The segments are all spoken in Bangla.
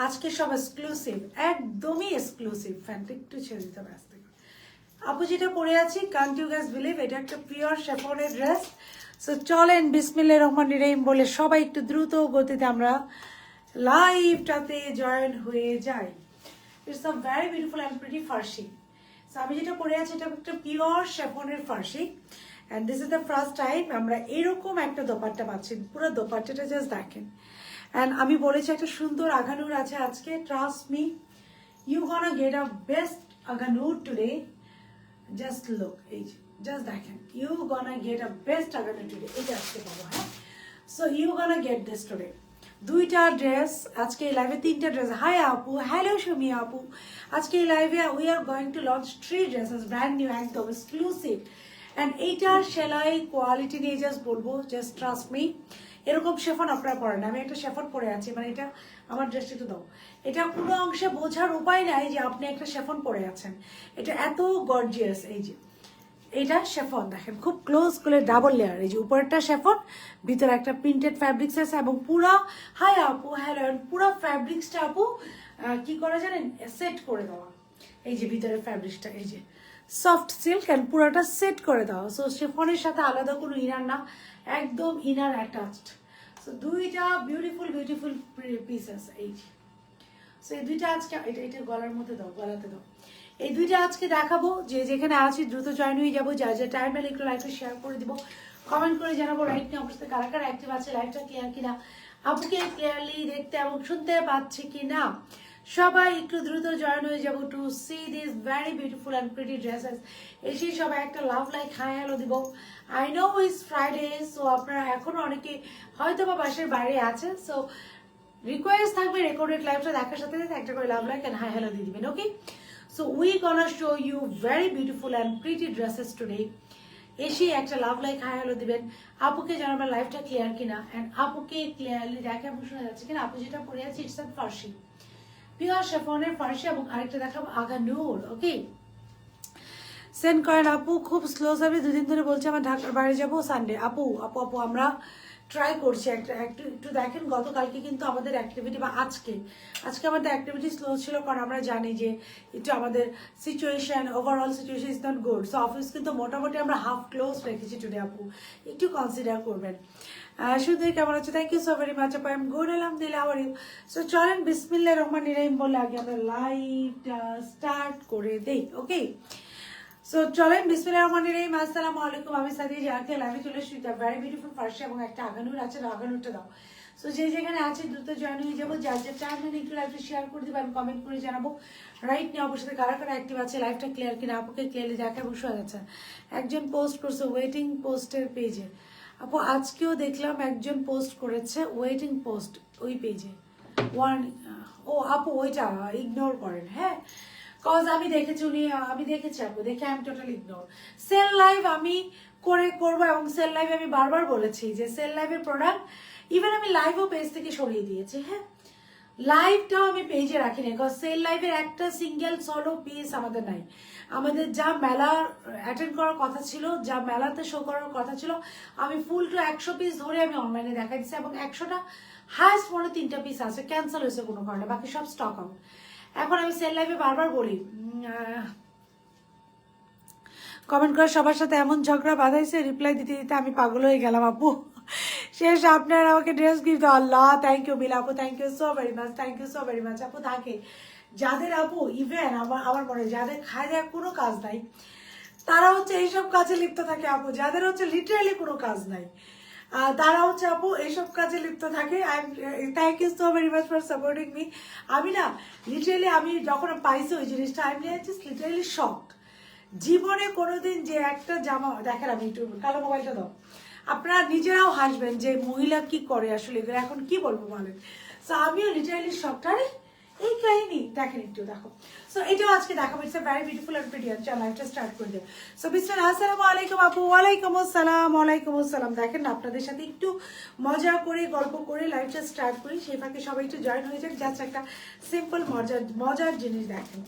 আজকে সব এক্সক্লুসিভ, একদমই এক্সক্লুসিভ। ফ্যানটা একটু ছেড়ে দিতে ব্যস্ত। আপু যেটা পরে আছি, কান্ট ইউ গাইস বিলিভ, এটা একটা পিওর শেফনের ড্রেস। সো চলেন বিসমিল্লাহির রহমানির রহিম বলে সবাই একটু দ্রুত গতিতে আমরা লাইভটাতে জয়েন হয়ে যাই। It's a very beautiful and pretty Farsi. So আমি যেটা পরে আছি এটা একটা পিওর শেফনের Farsi, and this is the first time আমরা এরকম একটা দোপাট্টা পাচ্ছি। পুরো দোপাট্টাটা জাস্ট দেখেন। অ্যান্ড আমি বলেছি একটা সুন্দর আঘানুর আছে আজকে। Trust me, you gonna get a best Aghanoor today. Just look, এই যে জাস্ট দেখেন, you gonna get a best Aghanoor today. এটা আজকে পাবো, হ্যাঁ। So you gonna get this today. দুইটা ড্রেস আজকে এই লাইভে, তিনটা ড্রেস। হাই আপু, হ্যালো সুমি আপু। আজকে এই লাইভে we are going to launch 3 dresses, brand new, একদম এক্সক্লুসিভ। অ্যান্ড এইটার সেলাই কোয়ালিটি নিয়ে জাস্ট বলবো, জাস্ট ট্রাস্ট মি। এরকম শেফন আপনারা পরেন, আমি একটা শেফন পরে আছি, মানে এটা আমার ড্রেসটা একটু দাও। এটা কোনো অংশে বোঝার উপায় নাই যে আপনি একটা শেফন পরে আছেন। এটা এত গর্জিয়াস। এই যে এইটা শেফন দেখেন, খুব ক্লোজ করে ডাবল লেয়ার। এই যে উপরেরটা শেফন, ভিতরে একটা প্রিন্টেড ফ্যাব্রিক্স আছে, এবং পুরা, হাই আপু হ্যালো, পুরো ফ্যাব্রিক্সটা আপু কি করে জানেন, সেট করে দেওয়া। এই যে ভিতরের ফ্যাব্রিক্সটা, এই যে সফট সিল্ক, অ্যান্ড পুরোটা সেট করে দেওয়া। সো শেফনের সাথে আলাদা কোনো ইনার না, একদম ইনার অ্যাটাচড। সো দুইটা বিউটিফুল বিউটিফুল পিসেস। এই যে সো এই দুইটা আজকে, এটা গলার মধ্যে দাও, গলাতে দাও। এই দুইটা আজকে দেখাবো। যে যেখানে আছি দ্রুত জয়েন হয়ে যাবো। যা যা টাইম পেলে একটু লাইভটা শেয়ার করে দিব, কমেন্ট করে জানাবো রাইট নিয়ে অবশ্যই কারা কারা অ্যাক্টিভ আছে, লাইভটা ক্লিয়ার কিনা, আপুকে ক্লিয়ারলি দেখতে এবং শুনতে পাচ্ছি কিনা। সবাই একটু দ্রুত জয়েন হয়ে যাবো to see this very beautiful and pretty dresses. এসেই সবাই একটা লাভ লাইক হাই হ্যালো দিব। I know is Friday, so আপনারা এখনো অনেকে হয়তো বা বাসের বাইরে আছেন। সো রিকোয়েস্ট থাকবে রেকর্ডেড লাইভটা দেখার সাথে সাথে একটা করে love like and hi hello দিয়ে দিবেন, ওকে। So we gonna show you very beautiful and pretty dresses today. এসে একটা লাভ লাইক হাই হ্যালো দিবেন। আপুকে জানাবেন লাইভটা ক্লিয়ার কিনা, এন্ড আপুকে ক্লিয়ারলি দেখে এবং শোনা যাচ্ছে কিনা। আপু যেটা পরে আছে ইটস ফার্সি, পিওর শেফনের ফার্সি, এবং আরেকটা দেখাবো আগানুর, ওকে। সেন্ড করেন আপু, খুব স্লো যাবে। দুদিন ধরে বলছে আমার ঢাকার বাইরে যাবো সানডে। আপু আপু আপু আমরা ট্রাই করছি একটু একটু দেখেন। গতকালকে কিন্তু আমাদের অ্যাক্টিভিটি, বা আজকে আমাদের অ্যাক্টিভিটি স্লো ছিল, কারণ আমরা জানি যে একটু আমাদের situation, overall situation is not good. So office কিন্তু মোটামুটি আমরা হাফ ক্লোজ রেখেছি টুডে। আপু একটু কনসিডার করবেন। শুধু কেমন আছে? Thank you so very much আপু। আই এম গুড, আলহামদুলিল্লাহ। How are you? সো চলেন বিসমিল্লাহির রহমানির রহিম বলে আগে আমরা লাইভটা স্টার্ট করে দেই, ওকে। সো চলেন বিসমিল্লাহির রহমানির রহিম। আসসালামু আলাইকুম, আমি সাদিয়া জাকে লাইভে চলে এসেছি। ভেরি বিউটিফুল ফার্সি এবং একটা আগানুর আছে, আগানুরটা দাও। সো যে যেখানে আছে দ্রুত জয়েন হয়ে যাবো। যার যার টাইম মানে একটু লাইভটা শেয়ার করে দিবেন, কমেন্ট করে জানাবো রাইট নিয়ে অবশ্যই কারা কারা অ্যাক্টিভ আছে, লাইভটা ক্লিয়ার কিনা, আপুকে ক্লিয়ারলি দেখা এবং শোনা যাচ্ছে। একজন পোস্ট করছে ওয়েটিং পোস্টের পেজে। আপু আজকেও দেখলাম একজন পোস্ট করেছে ওয়েটিং পোস্ট ওই পেজে। ও আপু ওইটা ইগনোর করেন, হ্যাঁ। কজ আমি দেখেছি আমি দেখেছি আপু, দেখে I am totally ignore. Sale live আমি করবো, এবং সেল লাইভে আমি বারবার বলেছি যে সেল লাইভের প্রোডাক্ট ইভেন আমি লাইভও পেজ থেকে সরিয়ে দিয়েছি, হ্যাঁ। লাইভটাও আমি পেজে রাখিনি, বিকজ সেল লাইভের একটা সিঙ্গেল সলো পিস আমাদের নাই। আমাদের যা মেলা অ্যাটেন্ড করার কথা ছিল, যা মেলাতে শো করার কথা ছিল, আমি ফুল টু 100 পিস ধরে আমি অনলাইনে দেখা দিচ্ছি, এবং 100টা হায়েস্ট মনে 3টা পিস আছে, ক্যান্সেল হয়েছে কোনো কারণে, বাকি সব স্টক আউট। এখন আমি সেল লাইভে বারবার বলি, কমেন্ট করে সবার সাথে এমন ঝগড়া বাঁধাইছে, রিপ্লাই দিতে দিতে আমি পাগল হয়ে গেলাম আপু। শেষ আপনার আমাকে ড্রেস গিফট, আল্লাহ থ্যাংক ইউ বিল আপু, thank you so very much, thank you so very much আপু। থাকে যাদের আপু ইভেন আমার মনে হয় যাদের খায় দেওয়ার কোনো কাজ নাই, তারা হচ্ছে এইসব কাজে লিপ্ত থাকে আপু। যাদের হচ্ছে লিটারালি কোনো কাজ নাই, তারা হচ্ছে আপু এইসব কাজে লিপ্ত থাকে। Thank you so very much for supporting me. আমি না লিটারালি, আমি যখন পাইছি ওই জিনিসটা, আমি জাস্ট লিটারালি শক। জীবনে কোনোদিন যে একটা জামা দেখেন, আমি একটু কালো মোবাইলটা দাও, আপনারা নিজেরাও হাসবেন যে মহিলা কি করে আসলে, এগুলো এখন কি বলবো বলেন। সো আমিও লিটারালি শকটা, এই কাহিনী দেখেন, একটু দেখো। সো এটাও আজকে দেখাবো। It's very beautiful and pretty. চল লাইভটা স্টার্ট করে দেব। সো বিসমিল্লাহ, আসসালামু আলাইকুম আপু। ওয়ালাইকুম আসসালাম, ওয়ালাইকুম আসসালাম। দেখেন না, আপনাদের সাথে একটু মজা করে গল্প করে লাইভটা স্টার্ট করি, সেই ফাঁকে সবাই একটু জয়েন হয়ে যাক। জাস্ট একটা সিম্পল মজার জিনিস দেখেন।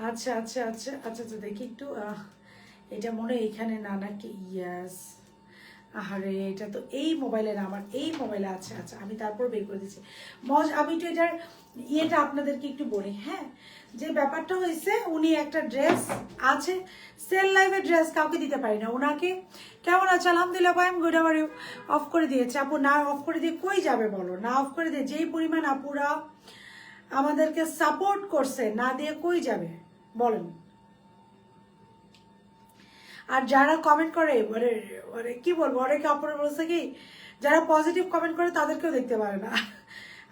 আচ্ছা আচ্ছা আচ্ছা আচ্ছা আচ্ছা, দেখি একটু। এটা মনে হয় এখানে না, নাকি? ইয়াস, আরে এটা তো এই মোবাইলে না, আমার এই মোবাইলে আছে। আচ্ছা আমি তারপর বের করে দিচ্ছি। আমি তো এটার ইয়েটা আপনাদেরকে একটু বলি। হ্যাঁ, যে ব্যাপারটা হয়েছে, উনি একটা ড্রেস আছে, সেল লাইভের ড্রেস কাউকে দিতে পারি না। ওনাকে কেমন আছে? আলহামদুলিল্লাহ ভাই, আমি গুড আবার অফ করে দিয়েছে। আপু না অফ করে দিয়ে কই যাবে বলো? না অফ করে দিয়ে যেই পরিমাণ আপুরা আমাদেরকে সাপোর্ট করছে, না দিয়ে কই যাবে বলেন? আর যারা কমেন্ট করে মানে মানে কি বলবো, অনেকে অপরে বলছে কি, যারা পজিটিভ কমেন্ট করে তাদেরকেও দেখতে পারে না।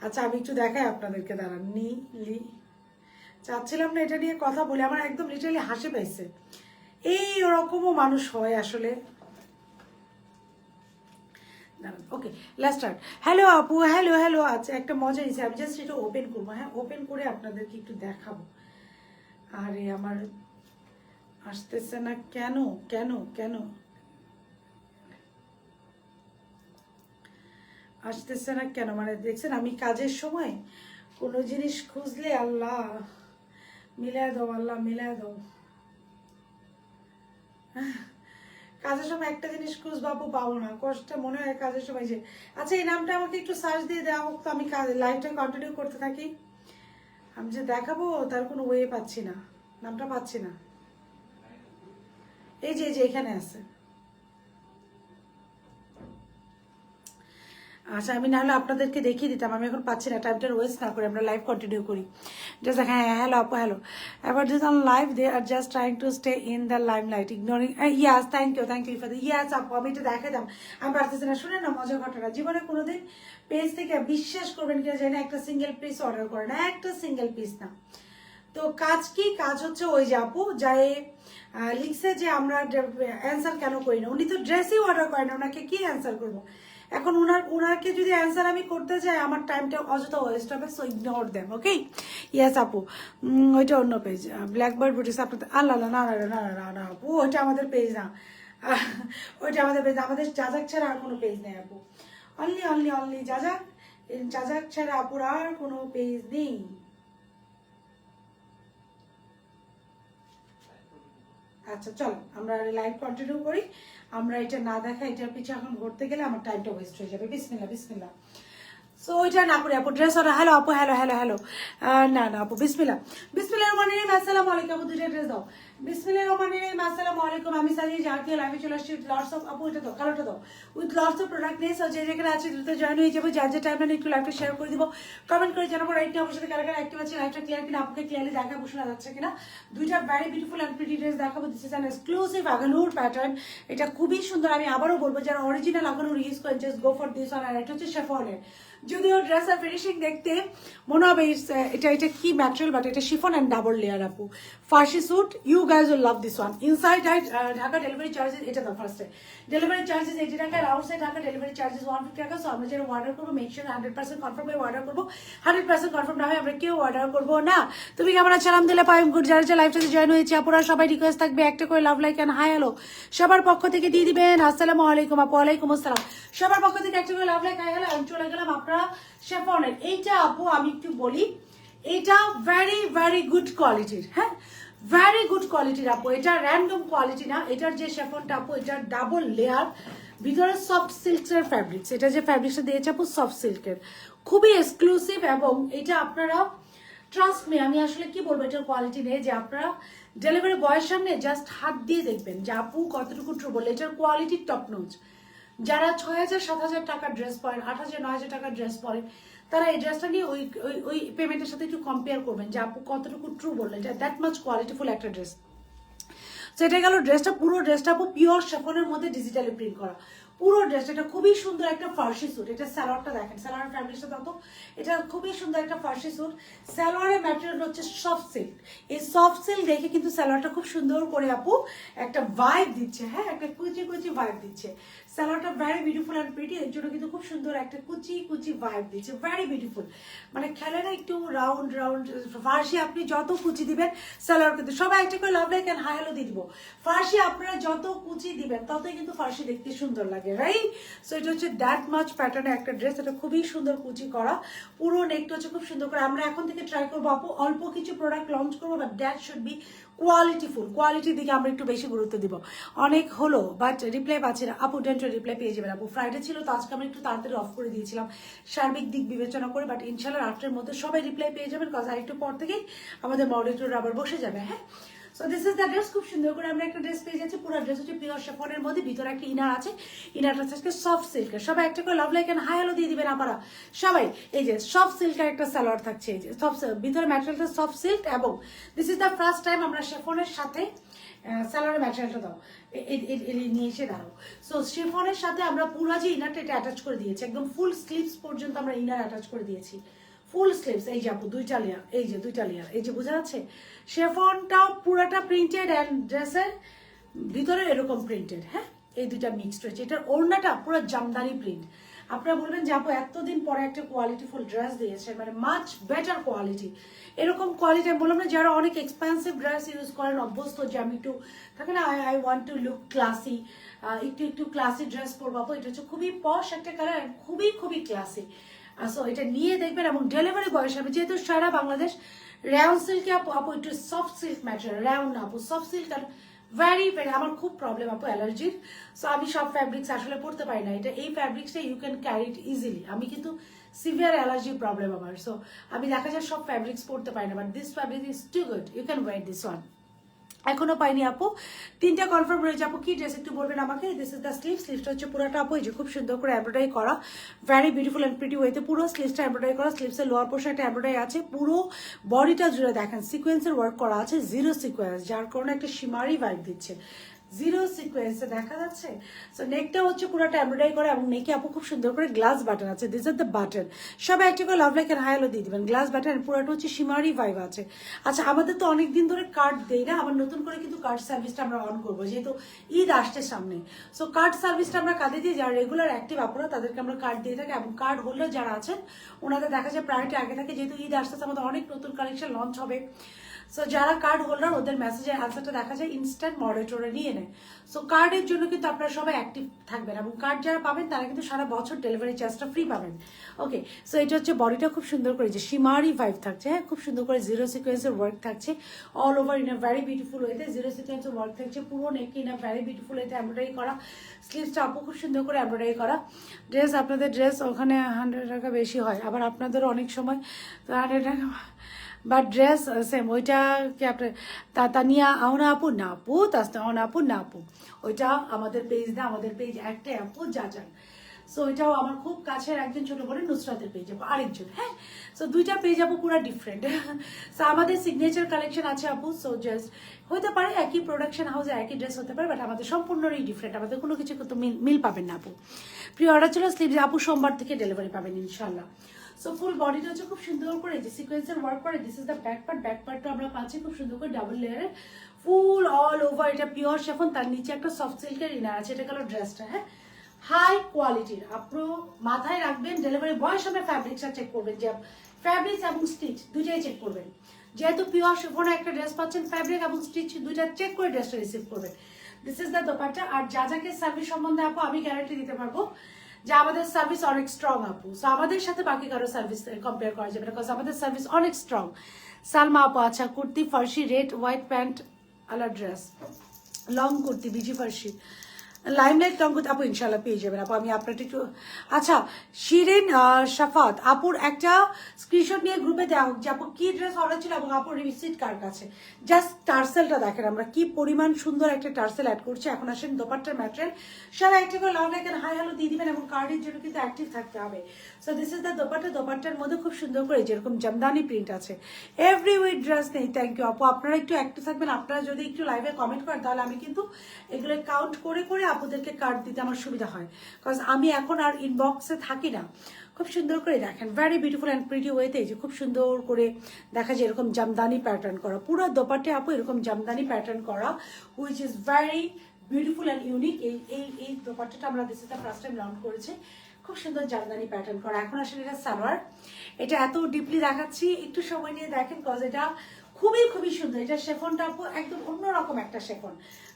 আচ্ছা আমি একটু দেখাই আপনাদেরকে, দাঁড়ান। চাচ্ছিলাম না এটা নিয়ে কথা বলে, আমার একদম লিটারালি হাসি পাইছে। এই ওরকমও মানুষ হয় আসলে। ওকে, লেটস স্টার্ট। হ্যালো আপু, হ্যালো হ্যালো। আচ্ছা একটা মজা নিয়েছে, আমি জাস্ট এটা ওপেন করবো। হ্যাঁ, ওপেন করে আপনাদেরকে একটু দেখাবো। আরে আমার আসতেছে না কেন কেন কেন আসতেছে না কেন? মানে দেখছেন, আমি কাজের সময় কোনো জিনিস খুঁজলে, আল্লাহ মিলায় দাও, আল্লাহ মিলায় দাও। কাজের সময় একটা জিনিস খুঁজবো আপু, পাবো না, কষ্ট মনে হয় কাজের সময় যে। আচ্ছা এই নামটা আমাকে একটু সার্চ দিয়ে দেওয়া হোক, তো আমি লাইভটা কন্টিনিউ করতে থাকি। আমি যে দেখাবো তার কোনো ওয়ে পাচ্ছি না, নামটা পাচ্ছি না। এই যে এখানে আছে। আচ্ছা আমি নাহলে আপনাদেরকে দেখিয়ে দিতাম, আমি এখন পাচ্ছি না। টাইমটা ওয়েস্ট না করে আমরা লাইভ কন্টিনিউ করি। জাস্ট হ্যাঁ হ্যালো আপু, হ্যালো। এবার this on live, they are just trying to stay in the limelight, ignoring. ইয়াস, থ্যাংক ইউ ফর দ্য ইয়াস আপু। আমি এটা দেখাতাম, আমি পারতেছি না। শুনে না মজার ঘটনা, জীবনে কোনোদিন পেজ থেকে বিশ্বাস করবেন কিনা জানি না, একটা সিঙ্গেল পিস অর্ডার করে না, একটা সিঙ্গেল পিস না। তো কাজ কি? কাজ হচ্ছে ওই যে আপু যাই লিখছে যে আমরা অ্যান্সার কেন করি না। উনি তো ড্রেসই অর্ডার করেন, ওনাকে কি অ্যান্সার করবো? এখন ওনাকে যদি অ্যান্সার আমি করতে চাই, আমার টাইমটা অযথা ওয়েস্ট হবে। সো ইগনোর দেম, ওকে? ইয়াস আপু, ওইটা অন্য পেজ, ব্ল্যাকবার্ড বুটিক্স। আপনাদের আল্লাহ, না না না না না আপু, ওইটা আমাদের পেজ না। ওইটা আমাদের পেজ, আমাদের যাজাক ছাড়া আর কোনো পেজ নেই আপু। অনলি যাজাক ছাড়া আপুর আর কোনো পেজ নেই। আচ্ছা চলো আমরা লাইভ কন্টিনিউ করি। আমরা এটা না দেখা, এটার পিছনে এখন ঘুরতে গেলে আমার টাইমটা ওয়েস্ট হয়ে যাবে। বিসমিল্লাহ। সো ওইটা না করে আপু ড্রেস অর্ডার। হ্যালো আপু, হ্যালো। না আপু, বিসমিল্লাহ রহমানির রহিম। আসসালামু আলাইকুম আপু, দুইটা ড্রেস দাও। বিসমিল্লাহ রহমানির রহিম, আসসালামু আলাইকুম। আমি সাজিয়ে জাতীয় লাইভে চলে আসছি। লটস অফ আপু, এটা দাও, কালোটা দাও, উইথ লটস অফ প্রোডাক্ট নিয়ে। যে যেখানে আছে দ্রুত জয়েন হয়ে যাবো। যার যে টাইমটা একটু লাইভটা শেয়ার করে দিব, কমেন্ট করে জানাবো রাইট নিয়ে। অবশ্যই কারা অ্যাক্টিভ আছে, লাইভটা ক্লিয়ার কিনা, আপনাকে ক্লিয়ারলি দেখাবো, শোনা যাচ্ছে কিনা। দুইটা very beautiful and pretty dress দেখাবো। This is an exclusive Aghanoor pattern. এটা খুবই সুন্দর। আমি আবারও বলবো, যারা অরিজিনাল আগানুর ইউজ করেন, just go for this one. আর এটা হচ্ছে শেফনের। যদিও ড্রেসের ফিনিশিং দেখতে মনে হবে এটা কি ম্যাটেরিয়াল, বাট এটা শিফন অ্যান্ড ডাবল লেয়ার আপু। Farsi suit, you guys will love this one. Inside Dhaka delivery charges, এটা দাও ফার্স্টে। ডেলিভারি চার্জেস 80 টাকা, আর outside Dhaka delivery charges 150 taka. So আমরা যারা অর্ডার করবো, মেক শিওর 100% কনফার্ম হয়ে অর্ডার করবো। 100% কনফার্ম না হয় আমরা কেউ অর্ডার করবো না। তুমি কেমন আছো? আলহামদুলিল্লাহ পাইম গুড। যারা লাইভটাতে জয়েন হয়েছে আপুরা, সবাই রিকোয়েস্ট থাকবে একটা করে love like and hi hello সবার পক্ষ থেকে দিয়ে দিবেন। আসসালামু আলাইকুম আপু। ওয়ালাইকুম আসসালাম। সবার পক্ষ থেকে একটা করে লাভ লাইক হাই হ্যালো। আমি চলে গেলাম আপনারা শেফনের। এইটা আপু আমি একটু বলি, এটা ভেরি গুড কোয়ালিটির। হ্যাঁ, ভেরি গুড কোয়ালিটির আপু। এটা র্যান্ডম কোয়ালিটি না। এটার যে শেফনটা আপু, এটার ডাবল লেয়ার, ভিতরে সফট সিল্কের ফ্যাব্রিক্স। এটা যে ফ্যাব্রিক্সটা দিয়েছে আপু, সফট সিল্কের, খুবই এক্সক্লুসিভ। এবং এটা আপনারা ট্রাস্ট মি, আমি আসলে কি বলবো এটার কোয়ালিটি নেই, যে আপনারা ডেলিভারি বয়ের সামনে জাস্ট হাত দিয়ে দেখবেন যে আপু কতটুকু ট্রু বলে। এটার কোয়ালিটি টপ নোজ। যারা 6000 7000 টাকার ড্রেস পরেন, 8000 9000 টাকার ড্রেস পরেন, তারা এই ড্রেসটা নিয়ে ওই পেমেন্টের সাথে একটু কম্পেয়ার করবেন যে আপু কতটুকু ট্রু বললেন। এটা দ্যাট মাচ কোয়ালিটিফুল একটা ড্রেস। সেটা গেল ড্রেসটা। পুরো ড্রেসটা আপু পিওর শেফনের মধ্যে ডিজিটালি প্রিন্ট করা। পুরো ড্রেসটা, এটা খুবই সুন্দর একটা ফার্সি স্যুট। এটা সালোয়ারটা দেখেন, সালোয়ার ফ্যাব্রিক্সটা দাও তো। এটা খুবই সুন্দর একটা ফার্সি স্যুট। সালোয়ারের ম্যাটেরিয়াল হচ্ছে সফট সিল্ক। এই সফট সিল্ক দেখে কিন্তু সালোয়ারটা খুব সুন্দর করে আপু একটা ভাইব দিচ্ছে। হ্যাঁ, একটা কুচি ভাইব দিচ্ছে। সালোয়ারটা ভেরি বিউটিফুল অ্যান্ড প্রিটি, এর জন্য কিন্তু খুব সুন্দর একটা কুচি ভাইব দিচ্ছে। ভেরি বিউটিফুল, মানে খেলে না একটু রাউন্ড ফার্সি। আপনি যত কুচি দিবেন, সালোয়ার কিন্তু সবাই একটা করে love like and hi hello দিয়ে দিব। ফার্সি আপনারা যত কুচি দিবেন, ততই কিন্তু ফার্সি দেখতে সুন্দর লাগে। লাগে, রাইট? সো এটা হচ্ছে দ্যাট মাচ প্যাটার্নের একটা ড্রেস, এটা খুবই সুন্দর কুচি করা, পুরো নেকটা হচ্ছে খুব সুন্দর করে। আমরা এখন থেকে ট্রাই করবো আপু, অল্প কিছু প্রোডাক্ট লঞ্চ করবো, বাট দ্যাট শুড বি কোয়ালিটিফুল, কোয়ালিটির দিকে আমরা একটু বেশি গুরুত্ব দিব। অনেক হলো বাট রিপ্লাই পাচ্ছি না আপু, ডেন্ট রিপ্লাই পেয়ে যাবেন আপু। ফ্রাইডে ছিল তো আজকে আমরা একটু তাড়াতাড়ি অফ করে দিয়েছিলাম সার্বিক দিক বিবেচনা করে, বাট ইনশাল্লাহ রাত্রের মধ্যে সবাই রিপ্লাই পেয়ে যাবেন, কজ আর একটু পর থেকেই আমাদের মডারেটর আবার বসে যাবে। হ্যাঁ, so this is the dress. খুব সুন্দর করে আমরা একটা ড্রেস পেয়ে যাচ্ছি, পুরো ড্রেস হচ্ছে পিওর শিফনের মধ্যে, ভিতরে একটা ইনার আছে, ইনারটা হচ্ছে সফট সিল্কের। সবাই একটা করে love like and hi hello দিয়ে দিবেন আপনারা সবাই। এই যে সফট সিল্কের একটা সালোয়ার থাকছে, এই যে সফট, ভিতরে ম্যাটেরিয়ালটা সফট সিল্ক, এবং this is the first time আমরা শিফনের সাথে সালোয়ারের ম্যাটেরিয়ালটা দাও নিয়ে এসে দাঁড়াও। সো শিফনের সাথে আমরা পুরো যে ইনারটা এটা অ্যাটাচ করে দিয়েছি, একদম ফুল স্লিভস পর্যন্ত আমরা ইনার অ্যাটাচ করে দিয়েছি, ফুল স্লিভস। এই যে আপু দুইটা লেয়ার, এই যে দুইটা লেয়ার, এই যে বোঝা যাচ্ছে। শেফনটাও পুরাটা প্রিন্টেড অ্যান্ড ড্রেসের ভিতরে এরকম প্রিন্টেড। হ্যাঁ, এই দুইটা মিক্সড রয়েছে। এটার ওড়নাটা পুরো জামদানি প্রিন্ট। আপনারা বলবেন যে আপু এতদিন পরে একটা কোয়ালিটিফুল ড্রেস দিয়েছে, মানে মাচ বেটার কোয়ালিটি। এরকম কোয়ালিটি আমি বললাম না, যারা অনেক এক্সপেন্সিভ ড্রেস ইউজ করেন অভ্যস্ত, যে আমি একটু থাকে না I want to look classy, একটু ক্লাসি ড্রেস পরবো আপু, এটা হচ্ছে খুবই পশ একটা কালার, খুবই খুবই ক্লাসি। সো এটা নিয়ে দেখবেন, এবং ডেলিভারি বয়স হবে যেহেতু সারা বাংলাদেশ। রাউন্ড সিল্কে আপু, আপু একটু সফট সিল্ক ম্যাটেরিয়াল, রাউন্ড না আপু, soft silk. Are very very, আমার খুব প্রবলেম আপু অ্যালার্জির, সো আমি সব ফ্যাব্রিক্স আসলে পড়তে পারি না। এটা এই ফ্যাব্রিক্সটা you can carry it easily, আমি কিন্তু সিভিয়ার অ্যালার্জি প্রবলেম আমার, সো আমি দেখা যায় সব ফ্যাব্রিক্স পড়তে পারি না, but this fabric is too good, you can wear this one. এখনো পাইনি আপু, তিনটা কনফার্ম রয়েছে আপু। কি ড্রেস একটু বলবেন আমাকে? দিস ইজ দ্য স্লিভ, স্লিভটা হচ্ছে পুরোটা আপু এই যে খুব সুন্দর করে এমব্রয়ডারি করা, ভেরি বিউটিফুল অ্যান্ড প্রিটি ওয়েতে পুরো স্লিভসটা এমব্রয়ডারি করা, স্লিভসের লোয়ার পোর্শন একটা এমব্রয়ডারি আছে, পুরো বডিটা জুড়ে দেখেন সিকোয়েন্সের ওয়ার্ক করা আছে, জিরো সিকোয়েন্স, যার কারণে একটা শিমারি ভাইব দিচ্ছে, জিরো সিকোয়েন্সে দেখা যাচ্ছে। সো নেকটা হচ্ছে পুরোটা এমব্রয়ডারি করা, এবং নেকে আপু খুব সুন্দর করে গ্লাস বাটন আছে, দিস আর দ্য বাটন। সবাই একটা করে love like and hi hello দিয়ে দিবেন, গ্লাস বাটন, পুরোটা হচ্ছে শিমারি ভাইব আছে। আচ্ছা, আমাদের তো অনেকদিন ধরে কার্ড দেই না, আবার নতুন করে কিন্তু কার্ড সার্ভিসটা আমরা অন করবো, যেহেতু ঈদ আসছে সামনে। সো কার্ড সার্ভিসটা আমরা কাঁদে দিই, যারা রেগুলার অ্যাক্টিভ আপুরা তাদেরকে আমরা কার্ড দিয়ে থাকি, এবং কার্ড হোল্ডার যারা আছেন ওনাদের দেখা যায় প্রায়োরিটি আগে থাকে, যেহেতু ঈদ আসতেছে আমাদের অনেক নতুন কালেকশন লঞ্চ হবে। সো যারা কার্ড হোল্ডার ওদের মেসেজের অ্যান্সারটা দেখা যায় ইনস্ট্যান্ট মডারেটরে নিয়ে নেয়। সো কার্ডের জন্য কিন্তু আপনারা সবাই অ্যাক্টিভ থাকবেন, এবং কার্ড যারা পাবেন তারা কিন্তু সারা বছর ডেলিভারি চার্জটা ফ্রি পাবেন। ওকে, সো এটা হচ্ছে বডিটা খুব সুন্দর করে যে শিমারি ভাইব থাকছে, হ্যাঁ খুব সুন্দর করে জিরো সিকোয়েন্সের ওয়ার্ক থাকছে all over in a very beautiful ওয়েতে, জিরো সিকোয়েন্সের ওয়ার্ক থাকছে পুরো নেকে ইন আ ভেরি বিউটিফুল ওয়েতে এমব্রয়ডারি করা, স্লিভসটা আপু খুব সুন্দর করে এমব্রয়ডারি করা। ড্রেস আপনাদের ড্রেস ওখানে 100 টাকা বেশি হয়, আবার আপনাদের অনেক সময় 100 টাকা, বাট ড্রেস সেম। ওইটা কি আপনার তানিয়া আহনা আপু না আপু, তাস্তা আহনা আপু না আপু, ওইটা আমাদের পেজ না, আমাদের পেজ একটাই আপু যা যান। সো ওইটাও আমার খুব কাছের একজন ছোট বোনের নুসরাতের পেজ আপু, আরেকজন। হ্যাঁ, সো দুইটা পেজ আপু পুরো ডিফারেন্ট। সো আমাদের সিগনেচার কালেকশন আছে আপু, সো জাস্ট হতে পারে একই প্রোডাকশন হাউসে একই ড্রেস হতে পারে, বাট আমাদের সম্পূর্ণই ডিফারেন্ট, আমাদের কোনো কিছু কিন্তু মিল পাবেন না আপু। প্রিয় অর্ডার ছিল স্লিভ আপু, সোমবার থেকে ডেলিভারি পাবেন ইনশাল্লাহ। সো ফুল বডিটা হচ্ছে খুব সুন্দর করে যে সিকোয়েন্সের ওয়ার্ক করে, this is the back part, back পার্টটা আমরা পাচ্ছি খুব সুন্দর করে ডাবল লেয়ারে ফুল অল ওভার, এটা পিওর শিফন, তার নিচে একটা সফট সিল্কের ইনার আছে, এটা গেল ড্রেসটা। হ্যাঁ, হাই কোয়ালিটির, আপনি মাথায় রাখবেন ডেলিভারি বয়ের সময় ফ্যাব্রিক্সটা চেক করবেন, যে ফ্যাব্রিক্স এবং স্টিচ দুইটাই চেক করবেন, যেহেতু পিওর শিফনে একটা ড্রেস পাচ্ছেন, ফ্যাব্রিক এবং স্টিচ দুইটা চেক করে ড্রেসটা রিসিভ করবেন। This is the dupatta. আর যাকে সার্ভিস সম্বন্ধে আপু আমি গ্যারান্টি দিতে পারবো যে আমাদের সার্ভিস অনেক স্ট্রং আপু, সো আমাদের সাথে বাকি কারো সার্ভিস কম্পেয়ার করা যাবে না, বিকজ আমাদের সার্ভিস অনেক স্ট্রং। সালমা আপু, আচ্ছা কুর্তি ফার্সি রেড হোয়াইট প্যান্ট আলা ড্রেস, লং কুর্তি বিজি ফার্সি লাইমলাইট লং কুর্তি আপু ইনশাল্লাহ পেয়ে যাবেন আপু। আমি আপনার একটু, আচ্ছা শিরিন শাফাত আপুর একটা স্ক্রিনশট নিয়ে গ্রুপে দেওয়া হোক যে আপু কি ড্রেস অর্ডার ছিল এবং আপুর রিসিট কার কাছে। জাস্ট টার্সেলটা দেখেন আমরা কি পরিমাণ সুন্দর একটা টার্সেল অ্যাড করছি। এখন আসেন দোপাট্টার ম্যাটেরিয়াল, সবাই একটা করে লাভ লাইকেন হাই হ্যালো দিয়ে দিবেন, এবং কার্ডের জন্য কিন্তু অ্যাক্টিভ থাকতে হবে। So this is the dupatta, দোপাট্টার মধ্যে খুব সুন্দর করে যেরকম জামদানি প্রিন্ট আছে, এভরি উইথ ড্রেস নেই। থ্যাংক ইউ আপু, আপনারা একটু অ্যাক্টিভ থাকবেন, আপনারা যদি একটু লাইভে কমেন্ট করেন তাহলে আমি কিন্তু এগুলো কাউন্ট করে করে আপুদেরকে কার্ড দিতে আমার সুবিধা হয়, বিকজ আমি এখন আর ইনবক্সে থাকি না। খুব সুন্দর করে দেখেন ভেরি বিউটিফুল অ্যান্ড প্রিটি ওয়েতে যে খুব সুন্দর করে দেখা যায় এরকম জামদানি প্যাটার্ন করা, পুরো দোপাট্টে আপু এরকম জামদানি প্যাটার্ন করা, which is very beautiful and unique. এই দোপাট্টাটা আমরা this is the first time launch করেছি, খুব সুন্দর জামদানি প্যাটার্ন করা। এখন আসলে এটা সালোয়ার, এটা এত ডিপলি দেখাচ্ছি, একটু সময় নিয়ে দেখেন, কজ এটা খুবই খুবই সুন্দর। এটা শেফনটা আপু একদম অন্যরকম একটা chiffon.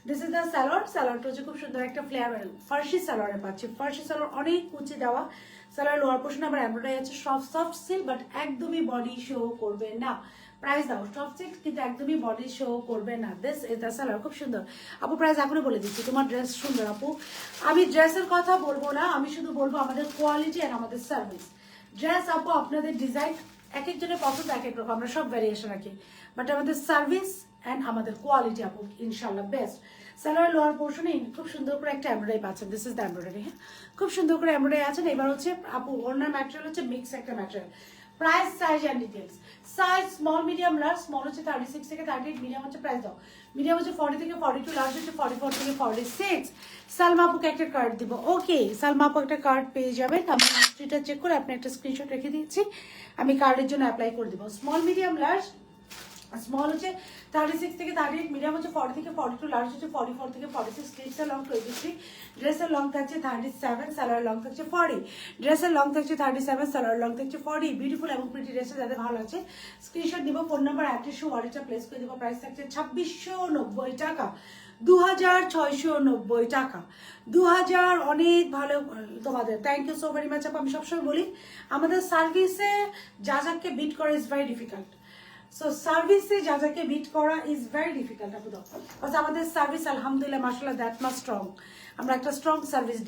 This is the salwar. সালোয়ারটা হচ্ছে খুব সুন্দর একটা ফ্লেয়ার ফার্সি সালোয়ারে পাচ্ছি। ফার্সি সালোয়ার অনেক কুচি দেওয়া। সালোয়ার লোয়ার পোর্শন আবার এমব্রয়ডারি আছে সফট সিল্ক, বাট একদমই বডি শো করবে না। প্রাইস দাও সফট সিল্ক, কিন্তু একদমই বডি শো করবে না। দিস ইজ দ্য সালোয়ার, খুব সুন্দর আপু। প্রাইস এখনই বলে দিচ্ছি, তোমার ড্রেস সুন্দর আপু। আমি ড্রেসের কথা বলবো না, আমি শুধু বলবো আমাদের কোয়ালিটি আর আমাদের সার্ভিস। ড্রেস আপু আপনাদের ডিজাইন এক একজনের পছন্দ এক এক রকম, আমরা সব ভ্যারিয়েশন রাখি, বাট আমাদের সার্ভিস অ্যান্ড আমাদের কোয়ালিটি আপু ইনশাল্লাহ বেস্ট। সালোয়ার লোয়ার পোর্শনে খুব সুন্দর করে একটা এমব্রয়ডারি পাচ্ছেন। This is the embroidery. হ্যাঁ, খুব সুন্দর করে এমব্রয়ডারি আছেন। এবার হচ্ছে আপু ওনার ম্যাটেরিয়াল হচ্ছে মিক্স একটা material. Price, size and details. Size small, medium, large. Small হচ্ছে 36 থেকে 38, মিডিয়াম হচ্ছে প্রাইস দাও। মিডিয়াম হচ্ছে 40 থেকে 42, লার্জ হচ্ছে 44 থেকে 46। সালমা আপুকে একটা কার্ড দিব। ওকে, সালমা আপু একটা কার্ড পেয়ে যাবেন। আমি হিস্ট্রিটা চেক করে আপনি একটা স্ক্রিনশট রেখে দিচ্ছি, আমি কার্ডের জন্য অ্যাপ্লাই করে দিব। Small, medium, large. স্মল হচ্ছে 36 থেকে 38, মিডিয়াম হচ্ছে 40 থেকে 42, লার্জ হচ্ছে 44 থেকে 46। স্লিভসের লং 23, ড্রেসের লং থাকছে 37, সালোয়ার লং থাকছে 40। ড্রেসের লং থাকছে 37, সালোয়ার লং থাকছে 40। বিউটিফুল এবং প্রিটি ড্রেসে যাদের ভালো আছে স্ক্রিনশট দিব, ফোন নাম্বার অ্যাড্রেস ওয়ালেটটা প্লেস করে দিব। প্রাইস থাকছে 2690 টাকা, 2690 টাকা, 2000। অনেক ভালো তোমাদের, thank you so very much আপু। আমি সবসময় বলি আমাদের সার্ভিসে যা যাকে বিট করা ইজ ভেরি ডিফিকাল্ট। সো সার্ভিসে যা যাকে বিট করা ইজ ভেরি ডিফিকাল্ট আপু। দাও আমাদের সার্ভিস আলহামদুলিল্লাহ মাশাআল্লাহ দ্যাট মাচ স্ট্রং। আমরা একটা স্ট্রং সার্ভিস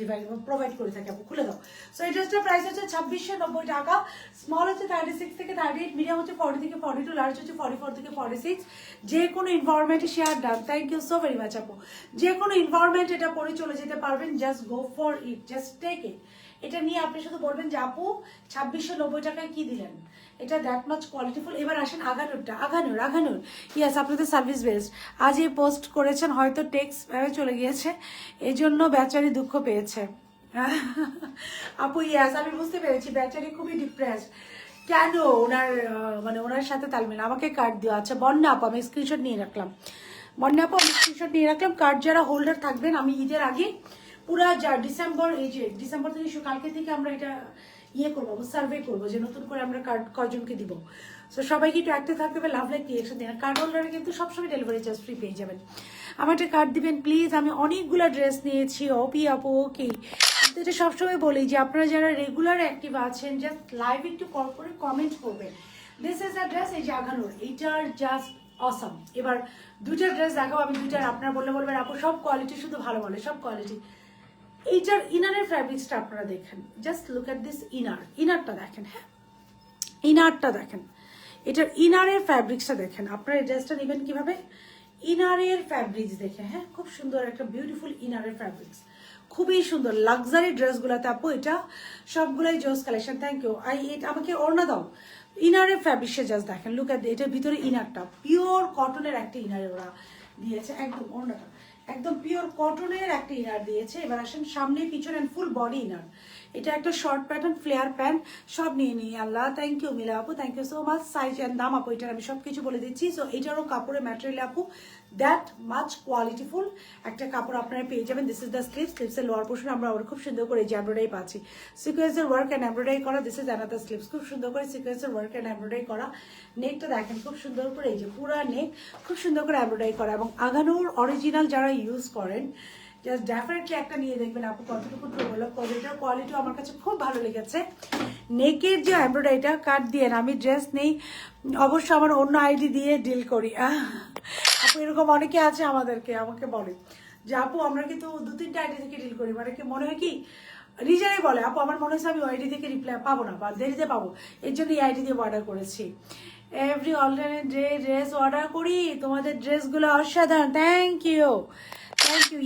প্রোভাইড করে থাকি আপু। খুলে দাও। সো এই ড্রেসটার প্রাইস হচ্ছে 2690 টাকা। স্মল হচ্ছে 36 থেকে 38, মিডিয়াম হচ্ছে 40 থেকে 42, লার্জ হচ্ছে 44 থেকে 46। যে কোনো ইনভারমেন্টে share done. Thank you so very much আপু। যে কোনো ইনভারমেন্ট এটা পরে চলে যেতে পারবেন, just go for it, just take it. এটা নিয়ে আপনি শুধু বলবেন যে আপু 2690 টাকায় কি দিলেন, এটা দ্যাট মাচ কোয়ালিটিফুল। এবার আসেন আগানোরটা। আগানোর ইয়াস, আপনাদের সার্ভিস বেসড। আজ এই পোস্ট করেছেন, হয়তো টেক্সট চলে গিয়েছে, এই জন্য বেচারি দুঃখ পেয়েছে আপু। ইয়াস, আমি বুঝতে পেরেছি, বেচারি খুবই ডিপ্রেসড। কেন ওনার মানে ওনার সাথে তালমিল। আমাকে কার্ড দিও। আচ্ছা বন্যা আপু, আমি স্ক্রিনশট নিয়ে রাখলাম। বন্যা আপু, আমি স্ক্রিনশট নিয়ে রাখলাম। কার্ড যারা হোল্ডার থাকবেন, আমি ঈদের আগে পুরা যা ডিসেম্বর, এই যে ডিসেম্বর থেকে কালকে থেকে আমরা এটা ইয়ে করবো, সার্ভে করবো যে নতুন করে আমরা কার্ড কয়জনকে দিব। সো সবাইকে একটু অ্যাক্টিভ থাকতে হবে, লাভ লাইক রিয়েকশন দেন। কার্ড হোল্ডারে কিন্তু সবসময় ডেলিভারি চার্জ ফ্রি পেয়ে যাবেন। আমার একটা কার্ড দিবেন প্লিজ। আমি অনেকগুলো ড্রেস নিয়েছি অপি আপু। ওকে, এটা সবসময় বলি যে আপনারা যারা রেগুলার অ্যাক্টিভ আছেন, জাস্ট লাইভ একটু কল করে কমেন্ট করবেন। দিস ইজ আ ড্রেস, এই যে আগানোর, এইটার জাস্ট অসাম। এবার দুইটা ড্রেস দেখাবো আমি, দুইটার আপনারা বলবেন আপু সব কোয়ালিটি শুধু ভালো বলে, সব কোয়ালিটি। এইটার ইনারের ফ্যাব্রিক্সটা আপনারা দেখেন, জাস্ট লুক অ্যাট দিস ইনারটা দেখেন। হ্যাঁ, ইনারটা দেখেন, এটার ইনারের ফ্যাব্রিক্সটা দেখেন। আপনারা এই ড্রেসটা নেবেন কিভাবে, ইনারের ফ্যাব্রিক্স দেখে। হ্যাঁ, খুব সুন্দর একটা বিউটিফুল ইনারের ফ্যাব্রিক্স, খুবই সুন্দর লাক্সারি ড্রেসগুলোতে আপু এটা সবগুলাই জোস কালেকশন। Thank you. এটা আমাকে ওড়না দাও। ইনারের ফ্যাব্রিক্সে জাস্ট দেখেন, লুক অ্যাট এটার ভিতরে ইনারটা পিওর কটনের একটা ইনারের ওরা দিয়েছে, একদম ওড়নাটা একদম পিওর কটনের একটা ইনার দিয়েছে। এবার আসেন সামনে পিছনে ফুল বডি ইনার। এটা একটা শর্ট প্যাটার্ন ফ্লেয়ার প্যান্ট, সব নিয়ে নিই। আল্লাহ, থ্যাংক ইউ মিলা আপু, thank you so much. Size and দাম আপু এটার আমি সবকিছু বলে দিচ্ছি। সো এটারও কাপড়ের ম্যাটেরিয়াল আপু দ্যাট মাচ কোয়ালিটিফুল একটা কাপড় আপনারা পেয়ে যাবেন। দিস ইজ দ্য স্লিভসের লোয়ার পোর্শন আমরা খুব সুন্দর করে যে এমব্রয়ডারি পাচ্ছি, সিকোয়েন্সের ওয়ার্ক অ্যান্ড এমব্রয়ডারি করা। দিস ইজ অ্যানাদার স্লিভস, খুব সুন্দর করে সিকোয়েন্সের ওয়ার্ক অ্যান্ড এমব্রয়ডারি করা। নেকটা দেখেন খুব সুন্দর করে, এই যে পুরা নেক খুব সুন্দর করে এমব্রয়ডারি করা। এবং আগানোর অরিজিনাল যারা ইউজ করেন, জাস্ট ডেফিনেটলি একটা নিয়ে দেখবেন আপু কতটুকু ডেভেলপ করে। এটার কোয়ালিটিও আমার কাছে খুব ভালো লেগেছে। নেকের যে এমব্রয়ডারিটা কাট দিয়ে আমি ড্রেস নেই, অবশ্য আমার অন্য আইডি দিয়ে ডিল করি। আপু এরকম অনেকে আছে আমাকে বলে যে আপু আমরা কিন্তু 2-3টা আইডি থেকে ডিল করি, মানে কি মনে হয় কি রিজারে বলে আপু আমার মনে হচ্ছে আমি ওই আইডি থেকে রিপ্লাই পাবো না বা দেরিতে পাবো, এর জন্য এই আইডি দিয়ে অর্ডার করেছি। এভরি অনলাইনে ড্রেস অর্ডার করি, তোমাদের ড্রেসগুলো অসাধারণ। Thank you.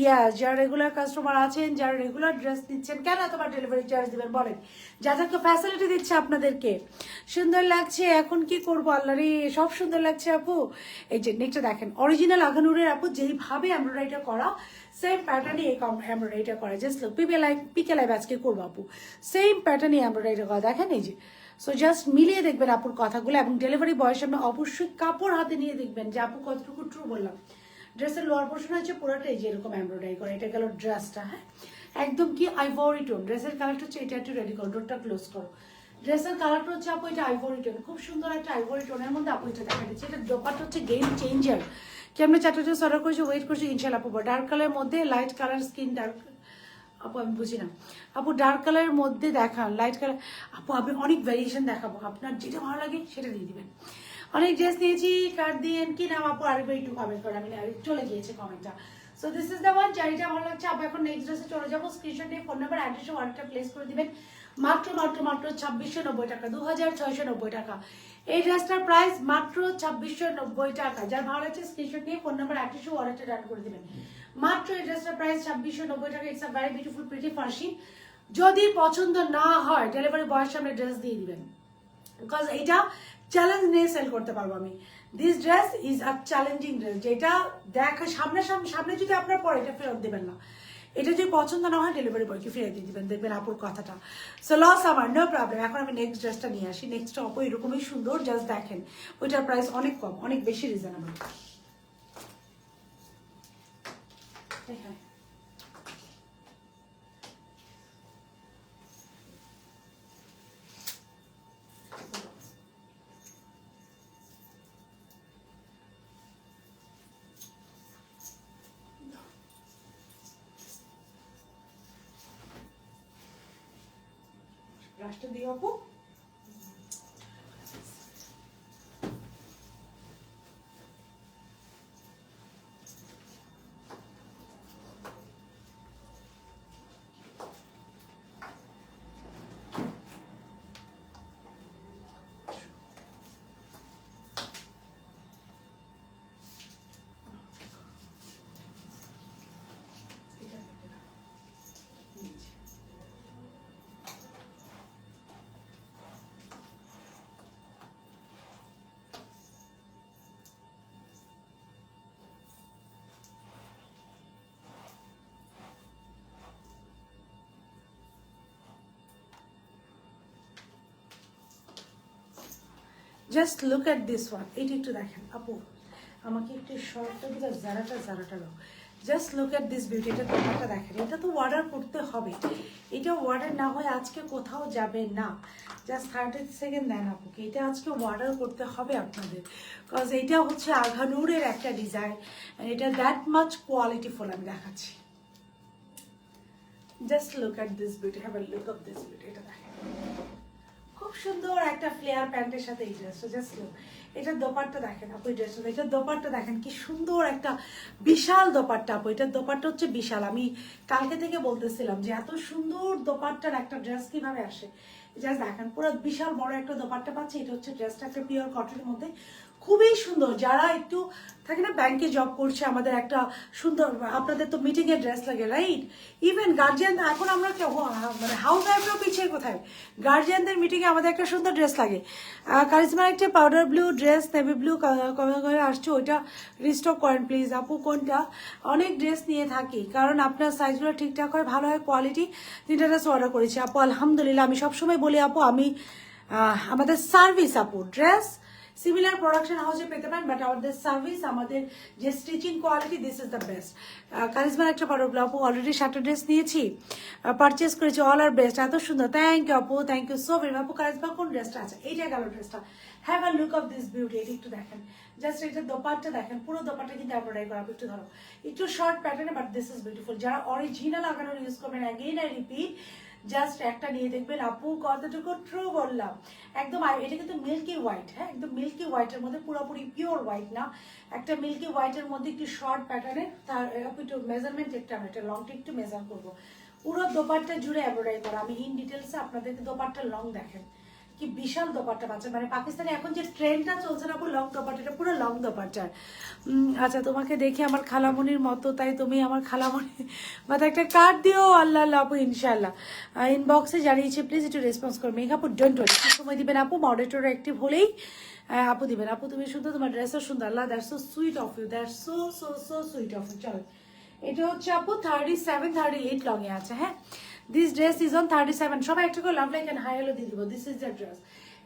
ইয়াস, যারা রেগুলার কাস্টমার আছেন, যারা রেগুলার ড্রেস নিচ্ছেন, কেন তোমার ডেলিভারি চার্জ দিবেন বলেন? যাদেরকে ফ্যাসিলিটি দিচ্ছে আপনাদেরকে, সুন্দর লাগছে। এখন কি করবো আল্লাহ রে, সব সুন্দর লাগছে আপু। এই যে নেকটা দেখেন, অরিজিনাল আগানুরের আপু যেইভাবে এমব্রয়ডারিটা করা, সেম প্যাটার্নই এই এমব্রয়ডারিটা করা। জাস্ট পিকে লাইভ আজকে করবো আপু, সেম প্যাটার্নই এমব্রয়ডারিটা করা। দেখেন এই যে, সো জাস্ট মিলিয়ে দেখবেন আপুর কথাগুলো। এবং ডেলিভারি বয়ের সামনে অবশ্যই কাপড় হাতে নিয়ে দেখবেন যে আপু কতটুকু ট্রু বললাম। ড্রেসের লোয়ার পোর্শন হচ্ছে পুরোটাই যে এরকম এমব্রয়ডারি করে। এটা গেল ড্রেসটা। হ্যাঁ, একদম কি আইভরি টোন। ড্রেসের কালারটা হচ্ছে এটা, একটু রেডি করো, ডোরটা ক্লোজ করো। ড্রেসের কালারটা হচ্ছে আপু এটা আইভরি টোন, খুব সুন্দর একটা আইভরি টোনের মধ্যে আপু এটা দেখা যাচ্ছে। এটা দোপাট্টা হচ্ছে গেম চেঞ্জার। কি আমরা 4টা ড্রেস অর্ডার করেছি, ওয়েট করছি ইনশাল্লাহ আপু। ডার্ক কালারের মধ্যে লাইট কালার স্কিন ডার্ক আপু, আমি বুঝি না আপু, ডার্ক কালারের মধ্যে দেখান লাইট কালার আপু। আমি অনেক ভ্যারিয়েশন দেখাবো, আপনার যেটা ভালো লাগে সেটা দিয়ে দিবেন। অনেক ড্রেস নিয়েছি, কার্ড দিয়ে কি নাম আপু, আরেকবার একটু কমেন্ট করে, আমি চলে গিয়েছে কমেন্টটা। So this is the one, যারিটা ভালো লাগছে আপু। এখন নেক্সট ড্রেসে চলে যাবো। স্ক্রিনশট দিয়ে ফোন নাম্বার অ্যাড্রেসে অর্ডারটা প্লেস করে দিবেন। মাত্র মাত্র মাত্র 2690 টাকা, 2690 টাকা। এই ড্রেসটার প্রাইস মাত্র 2690 টাকা। যার ভালো লাগছে স্ক্রিনশট দিয়ে ফোন নাম্বার অ্যাড্রেসে অর্ডারটা ডান করে দিবেন। মাত্র এই ড্রেসটার price 2690 taka. It's a very beautiful pretty Farsi. যদি পছন্দ না হয় ডেলিভারি বয়ের সামনে ড্রেস দিয়ে দিবেন, বিকজ এটা চ্যালেঞ্জ নিয়ে সেল করতে পারবো আমি। This dress is a challenging dress, যেটা দেখা সামনে যদি আপনার পরে এটা ফেরত দেবেন না। এটা যদি পছন্দ না হয় ডেলিভারি বয়কে ফিরিয়ে দিয়ে দিবেন, দেখবেন আপুর কথাটা। সো লস আমার, নো প্রবলেম। এখন আমি নেক্সট ড্রেসটা নিয়ে আসি। নেক্সটটা আপু এরকমই সুন্দর, জাস্ট দেখেন ওইটার প্রাইস অনেক কম, অনেক বেশি রিজনেবল। হ্যাঁ, ব্রাশটা দিও আপু। Just look at this one. এইটা একটু দেখেন আপু, আমাকে একটু শর্টটা দিলে জারাটা দাও। Just look at this beauty. এটা দোকানটা দেখেন, এটা তো অর্ডার করতে হবে। এটা অর্ডার না হয় আজকে কোথাও যাবে না। জাস্ট 30 সেকেন্ড দেন আপুকে, এটা আজকে অর্ডার করতে হবে আপনাদের, বিকজ এটা হচ্ছে আঘানুরের একটা ডিজাইন। এটা দ্যাট মাচ কোয়ালিটিফুল। আমি দেখাচ্ছি, just look at this beauty, have a look of this beauty. এটা দেখেন, খুব সুন্দর একটা ফ্লেয়ার প্যান্টের সাথে এই ড্রেসটা। জাস্ট লুক, এটার দোপাট্টা দেখেন আপু, এই ড্রেসটা, এটার দোপাট্টা দেখেন কি সুন্দর একটা বিশাল দোপাট্টা আপু। এটার দোপাট্টা হচ্ছে বিশাল। আমি কালকে থেকে বলতেছিলাম যে এত সুন্দর দোপাট্টার একটা ড্রেস কিভাবে আসে। জাস্ট দেখেন, পুরো বিশাল বড় একটা দোপাট্টা পাচ্ছে। এটা হচ্ছে ড্রেসটা একটা পিওর কটনের মধ্যে, খুবই সুন্দর। যারা একটু থাকে না ব্যাংকে জব করছে, আমাদের একটা সুন্দর, আপনাদের তো মিটিং এর ড্রেস লাগে রাইট, ইভেন গার্জিয়ান, এখন আমরা মানে হাউস ওয়াইফরাও পিছিয়ে কোথায়, গার্জিয়ানদের মিটিং এ আমাদের একটা সুন্দর ড্রেস লাগে। কারিজমার একটা powder blue dress, navy blue করে আসছে, ওইটা রিস্টক করেন প্লিজ আপু। কোনটা? অনেক ড্রেস নিয়ে থাকি, কারণ আপনার সাইজগুলো ঠিকঠাক হয়, ভালো হয় কোয়ালিটি। 3টা ড্রেস অর্ডার করেছি আপু, আলহামদুলিল্লাহ। আমি সবসময় বলি আপু, আমি আমাদের সার্ভিস আপু, ড্রেস সিমিলার প্রোডাকশন হাউসে পেতে পারেন, বাট আমাদের সার্ভিস, আমাদের যে stitching quality, this is the best. কারিজমার একটা পাউডার ব্লু আপু, অলরেডি 7টা ড্রেস নিয়েছি, পারচেস করেছি, অল আর বেস্ট, এত সুন্দর। থ্যাংক ইউ আপু, thank you so very much আপু। কারিজমা কোন ড্রেসটা আছে? এইটা গেল ড্রেসটা। Have a look of this beauty. এটা একটু দেখেন, জাস্ট এটা দোপাট্টা দেখেন, পুরো দোপাট্টা কিন্তু এমব্রয়ডারি করা। একটু ধরো, একটু শর্ট প্যাটার্নে, বাট দিস ইজ বিউটিফুল। যারা অরিজিনাল আগানোর ইউজ করবেন, অ্যাগেইন আই রিপিট, জাস্ট একটা নিয়ে দেখবেন আপু, কতটুকু ট্রু বললাম। একদম, এটা কিন্তু মিল্কি হোয়াইট, হ্যাঁ একদম মিল্কি হোয়াইটের মধ্যে, পুরোপুরি পিওর হোয়াইট না, একটা মিল্কি হোয়াইটের মধ্যে একটু শর্ট প্যাটার্নে। তার একটু মেজারমেন্ট একটা, আমরা এটা লংটা একটু মেজার করবো। পুরো দোপাট্টা জুড়ে এমব্রয়ডারি করা। আমি ইন ডিটেলসে আপনাদেরকে দোপাট্টার লং দেখেন, কি বিশাল দোপাট্টা পাচ্ছে। মানে পাকিস্তানে এখন যে ট্রেন্ডটা চলছে না, পুরো লং দোপাট্টাটা, পুরো লং দোপাট্টার। আচ্ছা, তোমাকে দেখি আমার খালামণির মতো, তাই তুমি আমার খালামণি মাথায় একটা কার্ড দিও। আল্লাহ আল্লাহ আপু, ইনশাল্লাহ। ইনবক্সে জানিয়েছি, প্লিজ একটু রেসপন্স করো। মেঘ আপু ডোন্ট ওয়ারি, একটু সময় দিবেন আপু, মডারেটর অ্যাক্টিভ হলেই আপু দিবেন। আপু তুমি সুন্দর, তোমার ড্রেসও সুন্দর। আল্লাহ, that's so sweet of you, that's so so so sweet of you. চলো, এটা হচ্ছে আপু 37, 38 লং এ আছে। হ্যাঁ, দিস ড্রেস ইজ অন 37। সবাই একটা করে love like and hi hello দিয়ে দিব। This is the dress.